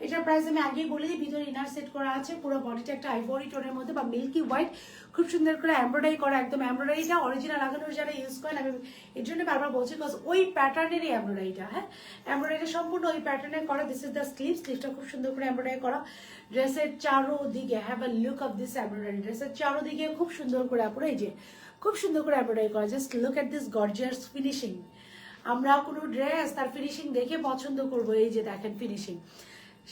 এটার প্রাইস আমি আগেই বলে দিই, ভিতরে ইনার সেট করা আছে, পুরো বডিটা একটা আইভরি টোনের মধ্যে বা মিল্কি হোয়াইট, খুব সুন্দর করে এমব্রয়ডারি করা, একদম এমব্রয়ডারিটা অরিজিনাল লাগানোর যারা ইউজ করেন, আমি এর জন্য বারবার বলছি বিকজ ওই প্যাটার্নেরই এমব্রয়ডারিটা, হ্যাঁ এমব্রয়ডারিটা সম্পূর্ণ ওই প্যাটার্নের করা। দিস ইজ দ্য স্লিভটা খুব সুন্দর করে এমব্রয়ডারি করা। ড্রেসের চারোদিকে have a look of this embroidery, ড্রেসের চারোদিকে খুব সুন্দর করে আপনারা এই যে খুব সুন্দর করে এমব্রয়ডারি করা। Just look at this gorgeous finishing. আমরা কোনো ড্রেস তার ফিনিশিং দেখে পছন্দ করবো, এই যে দেখেন ফিনিশিং,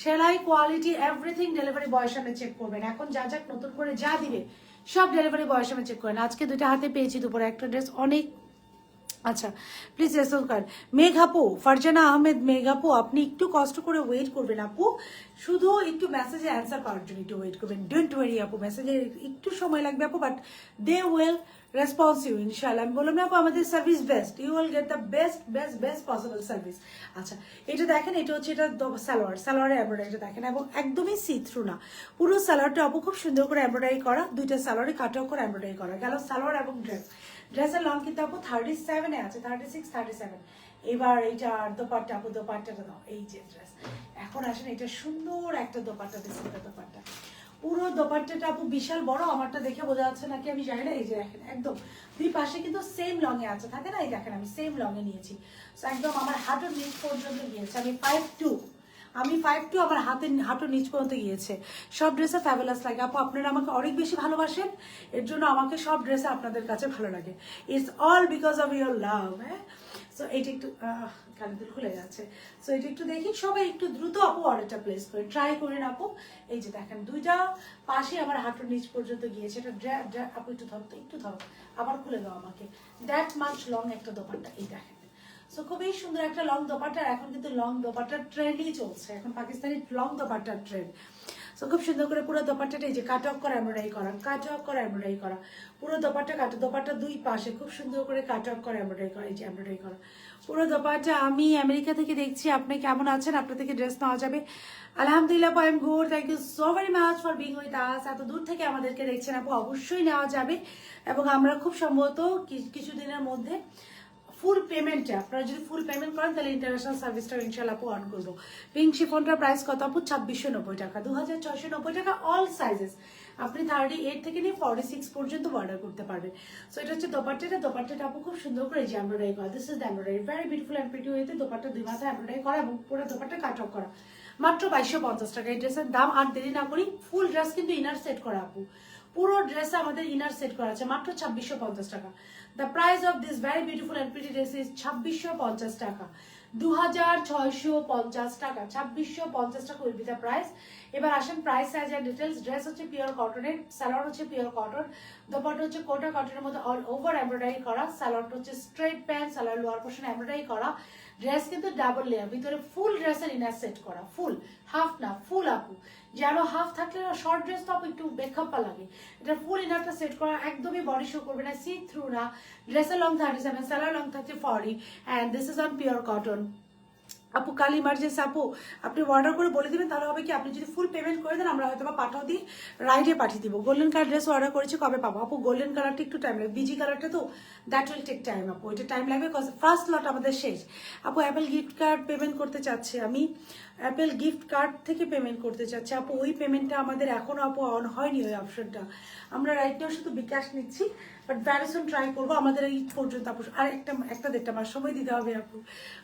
সেলাই, কোয়ালিটি, এভরিথিং ডেলিভারি বয়ের সামনে চেক করবেন। এখন যা যা নতুন করে যা দিবে সব ডেলিভারি বয়ের সামনে চেক করেন। আজকে দুইটা হাতে পেয়েছি, দুপুরে একটা ড্রেস অনেক আচ্ছা প্লিজ রেসপন্স করেন। মেঘ আপু, ফারজানা আহমেদ মেঘ আপু, আপনি একটু কষ্ট করে ওয়েট করবেন আপু, শুধু একটু মেসেজে অ্যান্সার পাওয়ার জন্য একটু ওয়েট করবেন। ডোন্ট ওয়ারি আপু, মেসেজে একটু সময় লাগবে আপু, but they will response you ইনশাআল্লাহ। আমি বললাম না আপু আমাদের service best, you will get the best best best possible service. আচ্ছা এটা দেখেন, এটা হচ্ছে এটা সালোয়ারের এমব্রয়ডারিটা দেখেন, এবং একদমই সি থ্রু না, পুরো সালোয়ারটা আপু খুব সুন্দর করে এমব্রয়ডারি করা, দুইটা সালোয়ারে কাট অফ করে এমব্রয়ডারি করা গেল। সালোয়ার এবং ড্রেসের লং কিন্তু আপু 37 আছে, 36 37। এবার এইটা দোপাট্টা আপু, দোপাট্টাটা দাও, এই যে ড্রেস। এখন আসেন এটা সুন্দর একটা দোপাট্টা দিচ্ছে, দোপাট্টা পুরো দোপাট্টাটা আপু বিশাল বড়, আমারটা দেখে বোঝা যাচ্ছে নাকি আমি জানি না, এই যে দেখেন একদম দুই পাশে কিন্তু সেম লং এ আছে, থাকে না, এই দেখেন আমি সেম লং এ নিয়েছি, তো একদম আমার হাঁটুর নিচ পর্যন্ত গিয়েছে। আমি 5'2", আমার হাঁটুর নিচ পর্যন্ত গিয়েছে। সব ড্রেসে ফ্যাবুলাস লাগে আপু, আপনারা আমাকে অনেক বেশি ভালোবাসেন, এর জন্য আমাকে সব ড্রেসে আপনাদের কাছে ভালো লাগে। It's all because of your লাভ। হ্যাঁ, সো এইটা একটু কানেদুল খুলে যাচ্ছে, সো এটা একটু দেখি, সবাই একটু দ্রুত আপু অর্ডারটা প্লেস করে ট্রাই করেন আপু। এই যে দেখেন দুইটা পাশে আমার হাঁটুর নিচ পর্যন্ত গিয়েছে, এটা আপু একটু ধরো আবার খুলে দাও আমাকে। দ্যাট মাচ লং একটা দোপাট্টা, এই দেখেন। সো খুবই সুন্দর একটা লং দোপাট্টা, এখন কিন্তু লং দোপাট্টার ট্রেন্ডই চলছে, এখন পাকিস্তানি লং দোপাট্টার ট্রেন্ড। সো খুব সুন্দর করে পুরো দোপাট্টাটা এই যে কাট অফ করা এমব্রয়ডারি করা, কাট অফ করা এমব্রয়ডারি করা, পুরো দোপাট্টা দুই পাশে খুব সুন্দর করে কাট অফ করা এমব্রয়ডারি করা, এই যে এমব্রয়ডারি করা পুরো দোপাট্টা। আমি আমেরিকা থেকে দেখছি, আপনি কেমন আছেন? আপনার থেকে ড্রেস নেওয়া যাবে? আলহামদুলিল্লাহ, I am good, thank you so very much for being with us. এত দূর থেকে আমাদেরকে দেখছেন আপু, অবশ্যই নেওয়া যাবে, এবং আমরা খুব সম্ভবত কিছুদিনের মধ্যে ফুল পেমেন্টে, আপনারা যদি ফুল পেমেন্ট করেন তাহলে ইন্টারন্যাশনাল সার্ভিসটা ইনশাল্লাহ আপু অন করবো। পিঙ্ক শিফনটার প্রাইস কত আপু? 2690 টাকা, 2690 টাকা, অল সাইজেস। আপনি 38 থেকে নিয়ে 46 পর্যন্ত অর্ডার করতে পারবেন। সো এটা হচ্ছে দোপাট্টাটা আপু খুব সুন্দর করে যে এমব্রয়ডারি করা, this is the embroidery, very beautiful and pretty ওয়েতে দোপাট্টা দুই মাথায় এমব্রয়ডারি করা, এবং পুরো দোপাট্টা কাট অফ করা, মাত্র 2250 টাকা এই ড্রেসের দাম। আর দেরি না করি, ফুল ড্রেস কিন্তু ইনার সেট করা আপু, পুরো ড্রেসে আমাদের ইনার সেট করা আছে, মাত্র 2650 টাকা। The price of this very beautiful and pretty dress is 2650 টাকা, 2650 টাকা, 2650 টাকা উইল বি দ্য প্রাইস। এবার আসেন price, size and details. Dress হচ্ছে পিওর কটনের, সালোয়ার হচ্ছে পিওর কটন, দোপাট্টা হচ্ছে কোটা কটনের মধ্যে অল ওভার এমব্রয়ডারি করা, সালোয়ারটা হচ্ছে straight pant, salwar lower portion embroidery করা, ড্রেস কিন্তু ডাবল লেয়ার, ভিতরে ফুল ড্রেসের ইনার সেট করা, ফুল, হাফ না ফুল আপু, যেন হাফ থাকলে শর্ট ড্রেস তো একটু বেখাপ্পা লাগে, এটা ফুল ইনারটা সেট করা, একদমই বডি শো করবে না, সি থ্রু না, ড্রেসের long 37, salwar long 40, and this is on pure cotton. আপু কাল ইমার্জেন্সি আপু, আপনি অর্ডার করে বলে দিবেন, তাহলে হবে কি আপনি যদি ফুল পেমেন্ট করে দেন আমরা হয়তো বা পাঠাও দিয়ে রাইডে পাঠিয়ে দিব। গোল্ডেন কালার ড্রেস অর্ডার করেছি, কবে পাবো আপু? গোল্ডেন কালারটা একটু টাইম লাগবে, বিজি কালারটা তো দ্যাট উইল টেক টাইম আপু, এটা টাইম লাগবে, ফার্স্ট লট আমাদের শেষ। আপু অ্যাপেল গিফট কার্ড পেমেন্ট করতে চাচ্ছি, আমি অ্যাপেল গিফট কার্ড থেকে পেমেন্ট করতে চাচ্ছি আপু, ওই পেমেন্টটা আমাদের এখনও আপু অন হয়নি ওই অপশনটা, আমরা রাইট নাও শুধু বিকাশ নিচ্ছি, বাট ভ্যারিসন ট্রাই করবো, আমাদের এই পর্যন্ত আপু আর একটা দেড়টা মাস সময় দিতে হবে আপু।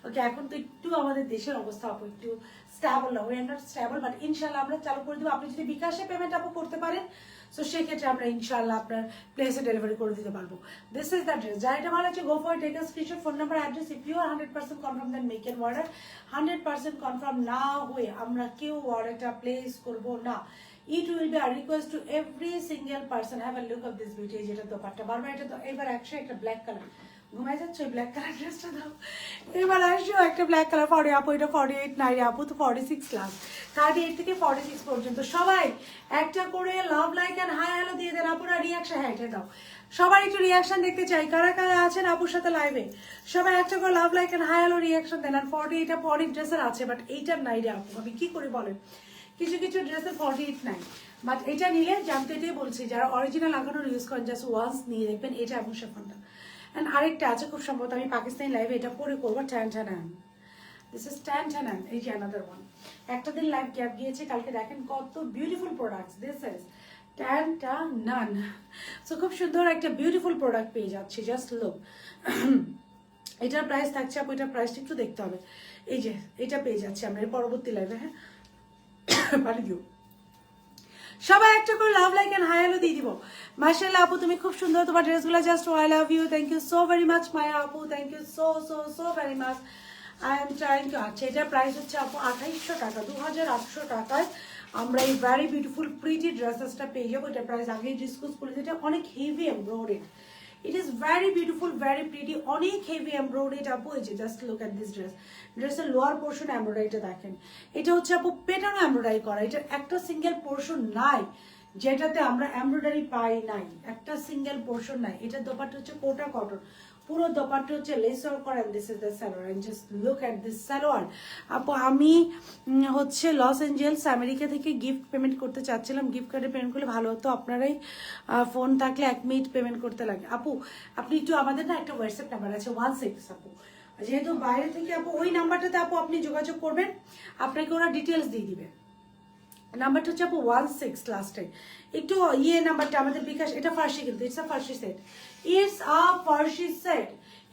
ওকে, এখন তো একটু আমাদের দেশের অবস্থা আপু একটু স্ট্যাবল না, we are not stable, but ইনশাল্লাহ আমরা চালু করে দেবো। আপনি যদি বিকাশে পেমেন্ট আপু করতে পারেন, সো সেক্ষেত্রে আমরা ইনশাল্লাহ আপনার প্লেসে ডেলিভারি করে দিতে পারবো। দিস ইজ দ্য ড্রেস, যার এটা ভালো আছে go for take a screenshot, phone number, address, if you are 100% confirm then make an order. 100% confirm না হয়ে আমরা কেউ অর্ডারটা প্লেস করবো না। It will be a request to every single person, have a look of this beauty, যেটা দোপাট্টা বারবার, এটা তো এবার একশো একটা ব্ল্যাক কালার, ঘুমাই যাচ্ছে ওই ব্ল্যাক কালার ড্রেসটা দাও, এবার আসো একটা ব্ল্যাক কালার 40 আপু, এটা 48 নাই আপু, তো 46 লাস্ট, 38 থেকে 46 পর্যন্ত। সবাই একটা করে love like and hi hello দিয়ে দেন আপুরা, রিয়াকশন, হ্যাঁ এটা দাও, সবার একটু রিয়াকশন দেখতে চাই, কারা কারা আছেন আপুর সাথে লাইভে, সবাই একটা করে love like and hi hello reaction দেন। আর 48 আপু অনেক ড্রেসের আছে, বাট এইটার নাই রে আপু, আমি কি করে বলেন, কিছু কিছু ড্রেসের 48 নাই, বাট এটা নিলে জানতে এটাই বলছি, যারা অরিজিনাল লাগানোর ইউজ করেন জাস্ট ওয়ান্স নিয়ে দেখবেন এটা এবং সেফনটা। অ্যান্ড আরেকটা আছে খুব সম্ভবত, আমি পাকিস্তানি লাইভে এটা পরে করবো, tan tan, this is tan এই যে অ্যানাদার ওয়ান। একটা দিন লাইভ গ্যাপ গিয়েছে, কালকে দেখেন কত beautiful products. This is tan. So খুব সুন্দর একটা বিউটিফুল প্রোডাক্ট পেয়ে যাচ্ছি, জাস্ট লুক। এটার প্রাইস থাকছে আপু, এটার প্রাইসটা একটু দেখতে হবে। এই যে এটা পেয়ে যাচ্ছি আমরা এর পরবর্তী লাইভে। হ্যাঁ পারি দিও সবাই একটা করে love like and hi hello দিয়ে দিব। মাশাআল্লাহ আপু তুমি খুব সুন্দর, তোমার ড্রেসগুলো just I love you, thank you so very much Maya আপু, thank you so very much. I am trying to. আচ্ছা এটার প্রাইস হচ্ছে আপু 2800 টাকা, 2800 টাকায় আমরা এই ভ্যারি বিউটিফুল প্রিটি ড্রেসেসটা পেয়ে যাবো। এটার প্রাইস আগেই ডিসকাস করে, যেটা অনেক heavy embroidery. It is very beautiful, very pretty, অনেক হেভি এমব্রয়ডারি আপু। এই যে just look at this dress, ড্রেসের লোয়ার পোর্শন এমব্রয়ডারিটা দেখেন। এটা হচ্ছে আপু পেটানো এমব্রয়ডারি করা, এটার একটা সিঙ্গেল পোর্শন নাই যেটাতে আমরা এমব্রয়ডারি পাই নাই, একটা সিঙ্গেল পোর্শন নাই। এটার দোপাট্টা হচ্ছে কোটা কটন, পুরো দোপাট্টা হচ্ছে লেস ওয়ার্ক করা। This is the salwar and just look at this salwar আপু। আমি হচ্ছে লস এঞ্জেলস আমেরিকা থেকে গিফট পেমেন্ট করতে চাচ্ছিলাম, গিফট কার্ডে পেমেন্ট করলে ভালো হতো। আপনারাই ফোন থাকলে 1 মিনিট পেমেন্ট করতে লাগে আপু। আপনি একটু আমাদের না একটা হোয়াটসঅ্যাপ নাম্বার আছে 16 আপু, যেহেতু বাইরে থেকে আপু ওই নাম্বারটাতে আপু আপনি যোগাযোগ করবেন, আপনাকে ওরা ডিটেলস দিয়ে দিবে। নাম্বারটা হচ্ছে আপু 16 লাস্টে। একটু নাম্বারটা আমাদের বিকাশ, এটা ফার্সি কিন্তু it's a Farsi set, it's a Farsi set,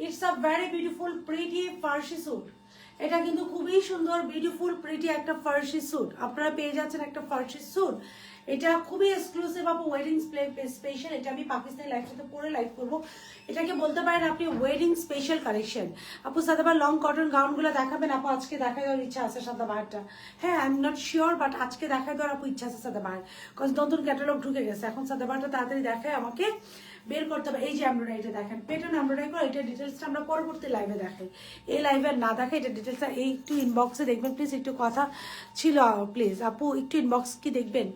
it's a very beautiful pretty Farsi suit. এটা কিন্তু খুবই সুন্দর বিউটিফুল প্রিটি একটা ফার্সি স্যুট আপনারা পেয়ে যাচ্ছেন, একটা ফার্সি স্যুট। এটা খুবই এক্সক্লুসিভ আপু, ওয়েডিং স্পেশাল। এটা আমি পাকিস্তানি লাইফ সাথে পরে লাইভ করবো, এটাকে বলতে পারেন আপনি ওয়েডিং স্পেশাল কালেকশন। আপু সাদাবার লং কটন গাউনগুলো দেখাবেন আপু? আজকে দেখাই দেওয়ার ইচ্ছা আছে সাদাবাহারটা। হ্যাঁ I am not sure, but আজকে দেখাই দেওয়ার আপু ইচ্ছা আছে সাদাবাহার, কজ নতুন ক্যাটালগ ঢুকে গেছে। এখন সাদাবাহারটা তাড়াতাড়ি দেখায় আমাকে বের করতে হবে। এই যে এমব্রয়ডারিটা দেখেন, পেটার্ন এমব্রয়ডারি করে, এটা ডিটেলসটা আমরা পরবর্তী লাইভে দেখাই। এই লাইভে না দেখে এটা ডিটেলসটা এই একটু ইনবক্সে দেখবেন প্লিজ। একটু কথা ছিল প্লিজ আপু, একটু ইনবক্স কি দেখবেন।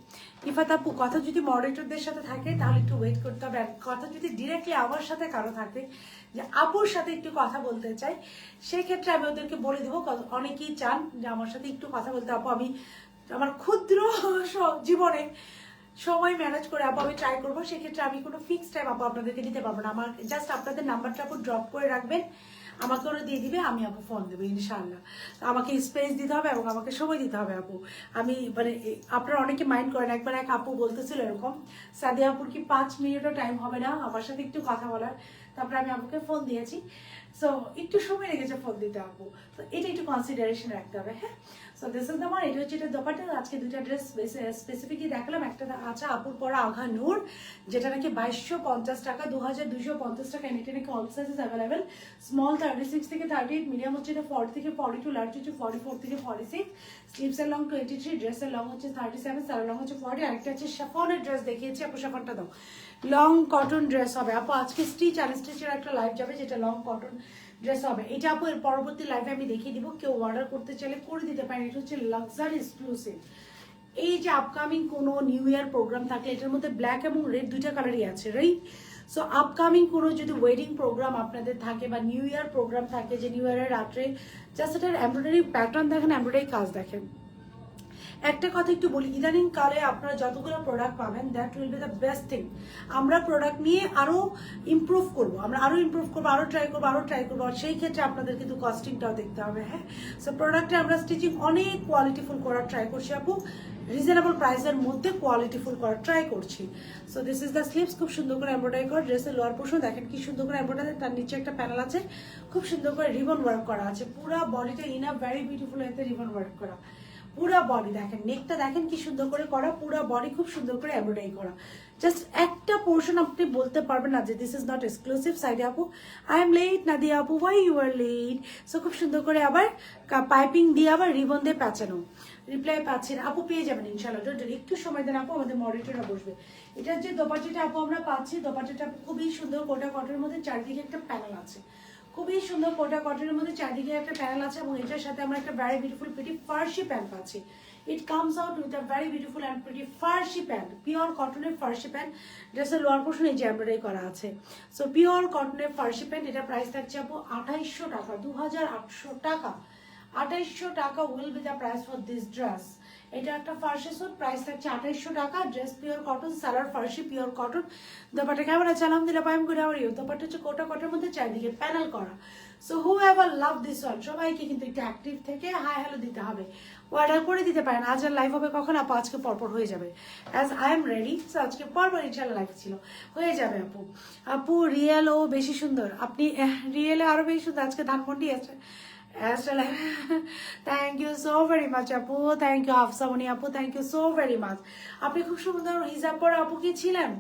ইফাত আপু কথা যদি মডারেটরদের সাথে থাকে তাহলে একটু ওয়েট করতে হবে, আর কথা যদি ডিরেক্টলি আমার সাথে কারো থাকে যে আপুর সাথে একটু কথা বলতে চাই, সেই ক্ষেত্রে আমি ওদেরকে বলে দেবো। অনেকেই চান যে আমার সাথে একটু কথা বলতে। আপু আমি আমার ক্ষুদ্র জীবনে সময় ম্যানেজ করে আপু আমি ট্রাই করবো, সেক্ষেত্রে আমি কোনো ফিক্সড টাইম আপু আপনাদেরকে দিতে পারবো না। আমার জাস্ট আপনাদের নাম্বারটা আপু ড্রপ করে রাখবেন, আমাকে ওরা দিয়ে দিবে, আমি আপু ফোন দেবো ইনশাআল্লাহ। আমাকে স্পেস দিতে হবে এবং আমাকে সময় দিতে হবে আপু। আমি মানে আপনারা অনেকে মাইন্ড করেন, একবার এক আপু বলতেছিল এরকম, সাদিয়া আপুর কি 5 মিনিটও টাইম হবে না আমার সাথে একটু কথা বলার? তারপরে আমি আপুকে ফোন দিয়েছি, সো একটু সময় লেগেছে ফোন দিতে আপু, তো এটা একটু কনসিডারেশন রাখতে হবে। হ্যাঁ so this is the one. এটা হচ্ছে এটা দোপাট্টা। আজকে দুইটা ড্রেস স্পেসিফিকলি দেখালাম। একটা আছে আপুর পরা আঘা নূর, যেটা নাকি 2250 টাকা, 2250 টাকা। এটা নাকি অল সাইজেস অ্যাভেলেবেল, স্মল 36 থেকে 38, মিডিয়াম হচ্ছে এটা 40 থেকে 42, লার্জ হচ্ছে 44 থেকে 46, স্লিভসের লং 23, ড্রেসের লং হচ্ছে 37, সালোয়ার লং হচ্ছে 40। আরেকটা হচ্ছে শিফনের ড্রেস দেখিয়েছি আপু, শিফনটা দাও। লং কটন ড্রেস হবে আপু, আজকে স্টিচ আনস্টিচের একটা লাইভ যাবে যেটা লং কটন ড্রেস হবে। এটা আপু এর পরবর্তী লাইভে আমি দেখিয়ে দিব, কেউ অর্ডার করতে চাইলে করে দিতে পারেন। এটা হচ্ছে লাক্সারি এক্সক্লুসিভ। এই যে আপকামিং কোনো নিউ ইয়ার প্রোগ্রাম থাকলে, এটার মধ্যে ব্ল্যাক এবং রেড দুইটা কালারই আছে রাইট। সো আপকামিং কোনো যদি ওয়েডিং প্রোগ্রাম আপনাদের থাকে বা নিউ ইয়ার প্রোগ্রাম থাকে, যে নিউ ইয়ারের রাত্রে জাস্ট এটার এমব্রয়ডারি প্যাটার্ন দেখেন, এমব্রয়ডারি কাজ দেখেন। একটা কথা একটু বলি, ইদানিং কালে আপনারা যতগুলো প্রোডাক্ট পাবেন that will be the best thing. আমরা প্রোডাক্ট নিয়ে আরো ইমপ্রুভ করবো, আমরা আরো ইমপ্রুভ করবো, আরো ট্রাই করবো। আর সেই ক্ষেত্রে আপনাদের কিন্তু কস্টিংটাও দেখতে হবে। হ্যাঁ সো প্রোডাক্টে আমরা স্টিচিং অনেক কোয়ালিটিফুল করার ট্রাই করছি আপু, রিজনেবল প্রাইসের মধ্যে কোয়ালিটিফুল করার ট্রাই করছি। So this is the sleeves, খুব সুন্দর করে এমব্রয়ডারি করা। ড্রেসের লোয়ার পোর্শন দেখেন কি সুন্দর করে এমব্রয়ডারি, তার নিচে একটা প্যানেল আছে, খুব সুন্দর করে রিবন ওয়ার্ক করা আছে। পুরো বডিটা ইন আ ভেরি বিউটিফুল এতে রিবন ওয়ার্ক করা। পুরা বডি দেখেন, নেকটা দেখেন কি সুন্দর করে করা, পুরা বডি খুব সুন্দর করে এমব্রয়ডারি করা। জাস্ট একটা পোর্শন আপনি বলতে পারবেন না যে দিস ইজ নট এক্সক্লুসিভ। সাইডে আপু আই এম লেট, নাদিয়া আপু why you are late. So খুব সুন্দর করে আবার পাইপিং দিয়ে আবার রিবন দিয়ে প্যাঁচানো। রিপ্লাই পাচ্ছেন আপু, পেয়ে যাবেন ইনশাআল্লাহ। একটু সময় দেন আপু, আমাদের মডারেটররা বসবে। এটার যে দোপাট্টাটা আপু আমরা পাচ্ছি, দোপাট্টাটা খুবই সুন্দর, কোটা কটনের মধ্যে চারদিকে একটা প্যানেল আছে, খুবই সুন্দর কোটা কটনের মধ্যে চারদিকে একটা প্যানেল আছে, এবং এটার সাথে আমরা একটা ভেরি বিউটিফুল প্রিটি ফার্সি প্যান্ট পাচ্ছি। It comes out with a very beautiful and pretty Farsi pant, pure কটনের ফার্সি প্যান্ট। ড্রেসের লোয়ার পোর্শন এই যে এমব্রয়ডারি করা আছে। সো পিওর কটনের ফার্সি প্যান্ট, এটা প্রাইস থাকছে আপু 2800 টাকা, 2800 টাকা। 2800 টাকা will be the price for this dress. এটা একটা ফার্সি স্যুট, প্রাইস থাকছে 2800 টাকা। ড্রেস পিওর কটন, সালোয়ার ফার্সি পিওর কটন। দোপাট্টা কেমন আছে? আলহামদুলিল্লাহ, পাইম good how are you. Dupatta হচ্ছে কোটা কটের মধ্যে চারিদিকে প্যানেল করা। So whoever love this one, সবাইকে কিন্তু একটু অ্যাক্টিভ থেকে হাই হ্যালো দিতে হবে। অর্ডার করে দিতে পারেন। আজ আর লাইভ হবে কখন আপু? আজকে পরপর হয়ে যাবে, as I am ready. So আজকে পরপর ইনশাল্লাহ লাইভ ছিল, হয়ে যাবে আপু। আপু রিয়েলও বেশি সুন্দর, আপনি রিয়েলে আরো বেশি সুন্দর। আজকে ধানমন্ডি আছে। Thank you so very much আপু, থ্যাংক ইউ হাফসামনি আপু, thank you so very much. আপনি খুব সুন্দর হিজাব পরা আপু কি ছিলেন?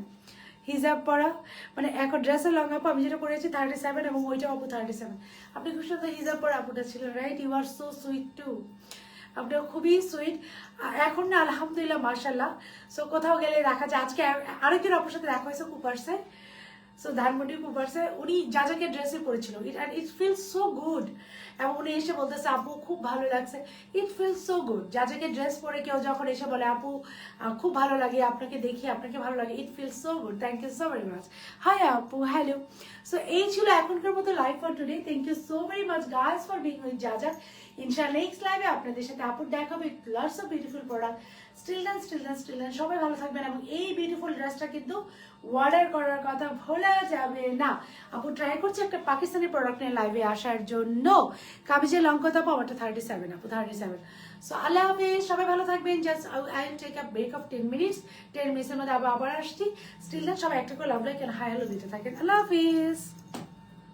হিজাব পরা মানে এখন ড্রেসের লং আপু আমি যেটা পরেছি 37 এবং ওইটা আপু 37। আপনি খুব সুন্দর হিজাব পরা আপুটা ছিলেন, right? You are so sweet too, আপনার খুবই সুইট। এখন না আলহামদুলিল্লাহ মার্শাল্লাহ। সো কোথাও গেলে রাখা যায়। আজকে আরেকজন আপুর সাথে দেখা হয়েছে কুপার্সে, সো ধানমন্ডি কুপার্সে। উনি যা যাকে ড্রেসে পরেছিল, ইট ফিলস সো গুড। এবং উনি এসে বলতেছে আপু খুব ভালো লাগছে। ইট ফিলস সো গুড। যা যাকে ড্রেস পরে কেউ যখন এসে বলে আপু খুব ভালো লাগে, আপনাকে দেখি আপনাকে ভালো লাগে, it feels so good. Thank you so very much. Hi আপু, হ্যালো। সো এই ছিল এখনকার মতো live for today. Thank you so very much guys for being with যা যা। ইনশাআল্লাহ নেক্সট লাইভে আপনাদের সাথে আপুর দেখা হবে। Lots of beautiful product. Still done সবাই ভালো থাকবেন। এবং এই বিউটিফুল ড্রেসটা কিন্তু অর্ডার করার কথা ভোলা যাবে না। আপু ট্রাই করছি একটা পাকিস্তানি প্রোডাক্ট নিয়ে লাইভে আসার জন্য। কামিজের লং কত আপু? আমারটা 37 আপু, 37। সো আল্লাহ হাফেজ, সবাই ভালো থাকবেন। Just I will take a break of 10 minutes. 10 মিনিটের মধ্যে আবার আসছি। স্টিল ডান সবাই একটা করে লাভ লাইক হাই হ্যালো দিতে থাকেন। আল্লাহ হাফেজ।